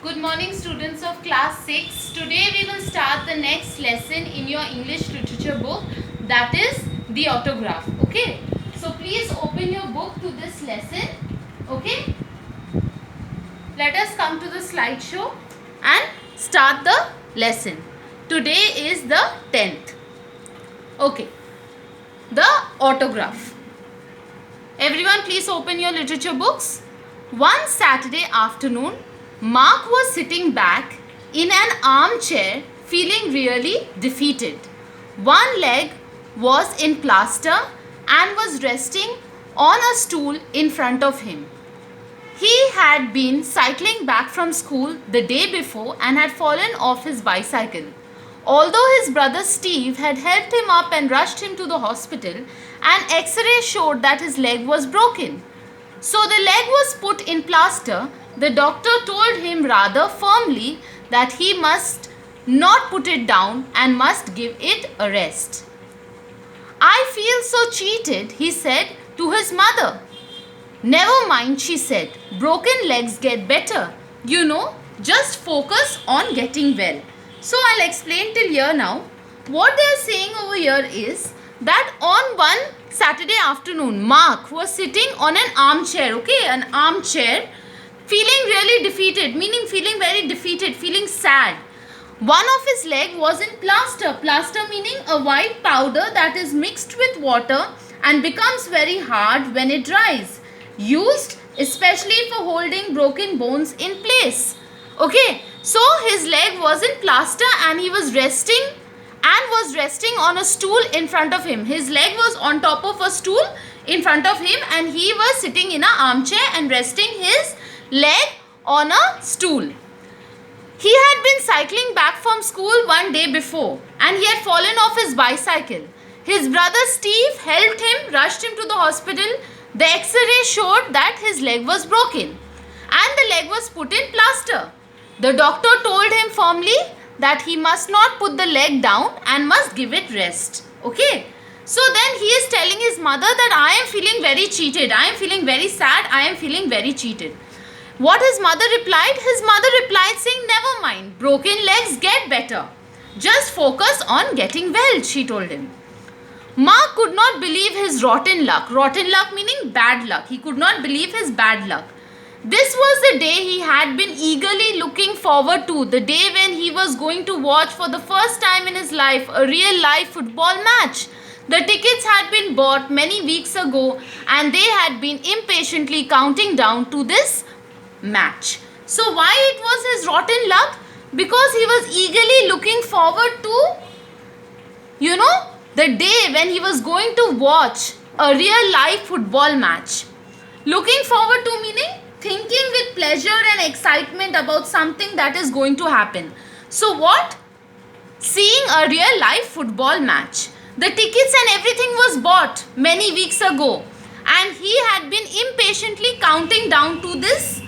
Good morning, students of class 6. Today we will start the next lesson in your English literature book, that is the autograph. Okay, so please open your book to this lesson. Okay, let us come to the slideshow and start the lesson. Today is the 10th. Okay, the autograph. Everyone, please open your literature books. One Saturday afternoon, Mark was sitting back in an armchair feeling really defeated. One leg was in plaster and was resting on a stool in front of him. He had been cycling back from school the day before and had fallen off his bicycle. Although his brother Steve had helped him up and rushed him to the hospital, an X-ray showed that his leg was broken. So the leg was put in plaster. The doctor told him rather firmly that he must not put it down and must give it a rest. "I feel so cheated," he said to his mother. "Never mind," she said. "Broken legs get better. You know, just focus on getting well." So I'll explain till here now. What they are saying over here is that on one Saturday afternoon, Mark was sitting on an armchair, an armchair, feeling really defeated, meaning feeling very defeated, feeling sad. One of his leg was in plaster. Plaster meaning a white powder that is mixed with water and becomes very hard when it dries. Used especially for holding broken bones in place. Okay, so his leg was in plaster and he was resting on a stool in front of him. His leg was on top of a stool in front of him and he was sitting in an armchair and resting his leg on a stool. He had been cycling back from school one day before and he had fallen off his bicycle. His brother Steve helped him, rushed him to the hospital. The X-ray showed that his leg was broken and the leg was put in plaster. The doctor told him firmly that he must not put the leg down and must give it rest. Okay. So then he is telling his mother that I am feeling very cheated. I am feeling very sad. I am feeling very cheated. What his mother replied? His mother replied saying, "Never mind. Broken legs get better. Just focus on getting well," she told him. Mark could not believe his rotten luck. Rotten luck meaning bad luck. He could not believe his bad luck. This was the day he had been eagerly looking forward to, the day when he was going to watch for the first time in his life a real life football match. The tickets had been bought many weeks ago and they had been impatiently counting down to this match. So why it was his rotten luck? Because he was eagerly looking forward to, the day when he was going to watch a real life football match. Looking forward to meaning thinking with pleasure and excitement about something that is going to happen. So what? Seeing a real life football match. The tickets and everything was bought many weeks ago and he had been impatiently counting down to this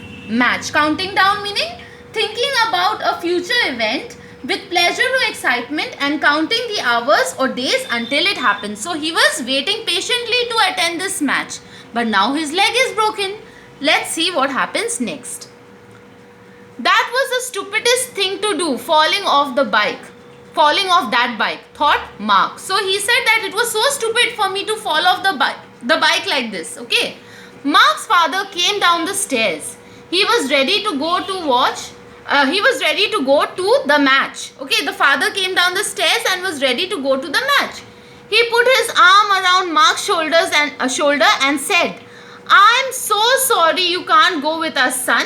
match. Counting down meaning thinking about a future event with pleasure or excitement and counting the hours or days until it happens. So he was waiting patiently to attend this match. But now his leg is broken. Let's see what happens next. That was the stupidest thing to do, falling off that bike, thought Mark. So he said that it was so stupid for me to fall off the bike like this. Okay. Mark's father came down the stairs. He was ready to go to the match. Okay, the father came down the stairs and was ready to go to the match. He put his arm around Mark's shoulder and said, "I'm so sorry you can't go with us, son.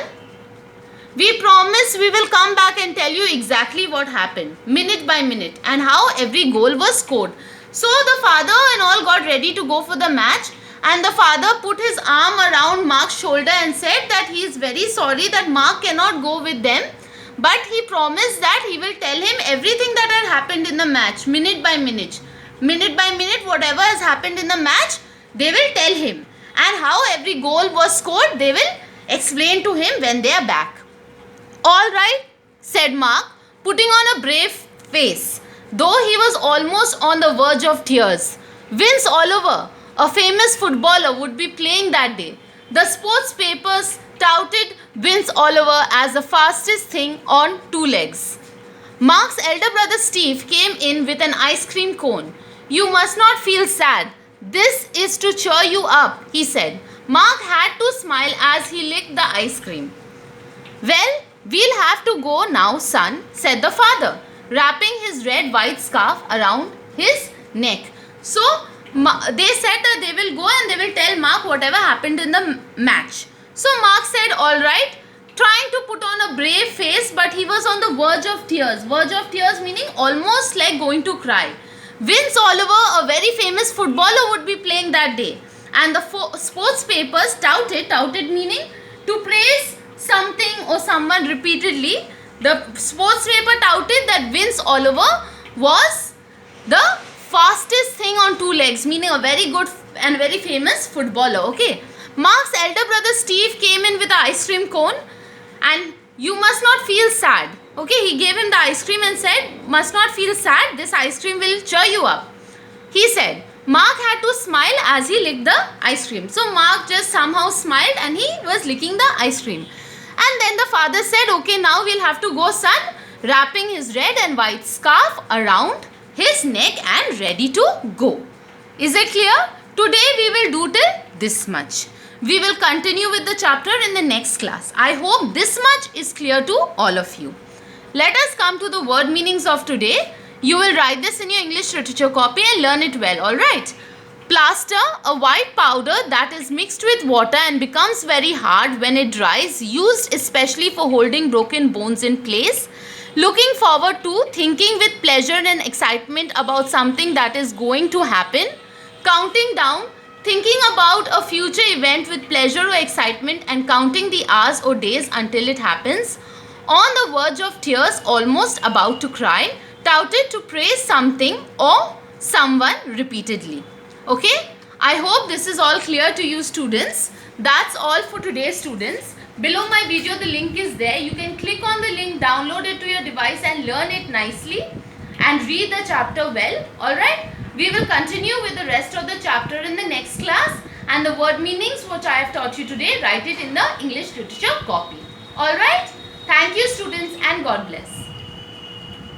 We promise we will come back and tell you exactly what happened, minute by minute, and how every goal was scored." So the father and all got ready to go for the match, and the father put his arm around Mark's shoulder and said that he is very sorry that Mark cannot go with them, but he promised that he will tell him everything that had happened in the match, minute by minute. Minute by minute, whatever has happened in the match, they will tell him. And how every goal was scored, they will explain to him when they are back. "All right," said Mark, putting on a brave face, though he was almost on the verge of tears. Vince Oliver, a famous footballer, would be playing that day. The sports papers touted Vince Oliver as the fastest thing on two legs. Mark's elder brother Steve came in with an ice cream cone. You must not feel sad. This is to cheer you up, he said. Mark had to smile as he licked the ice cream. Well, we'll have to go now, son, said the father, wrapping his red white scarf around his neck. So, they said that they will go and they will tell Mark whatever happened in the match. So, Mark said, alright, trying to put on a brave face, but he was on the verge of tears. Verge of tears meaning almost like going to cry. Vince Oliver, a very famous footballer, would be playing that day. And the sports papers touted meaning to praise something or someone repeatedly. The sports paper touted that Vince Oliver was the fastest thing on two legs, meaning a very good and very famous footballer. Okay. Mark's elder brother Steve came in with an ice cream cone, and you must not feel sad. Okay, he gave him the ice cream and said, must not feel sad, this ice cream will cheer you up. He said, Mark had to smile as he licked the ice cream. So Mark just somehow smiled and he was licking the ice cream. And then the father said, okay, now we'll have to go, son, wrapping his red and white scarf around his neck and ready to go. Is it clear? Today we will do till this much. We will continue with the chapter in the next class. I hope this much is clear to all of you. Let us come to the word meanings of today. You will write this in your English literature copy and learn it well, alright? Plaster, a white powder that is mixed with water and becomes very hard when it dries, used especially for holding broken bones in place. Looking forward to, thinking with pleasure and excitement about something that is going to happen. Counting down, thinking about a future event with pleasure or excitement and counting the hours or days until it happens. On the verge of tears, almost about to cry, touted to praise something or someone repeatedly. Okay, I hope this is all clear to you students. That's all for today, students. Below my video the link is there. You can click on the link, download it to your device and learn it nicely and read the chapter well. Alright, we will continue with the rest of the chapter in the next class, and the word meanings which I have taught you today, write it in the English literature copy. Alright, thank you students and God bless.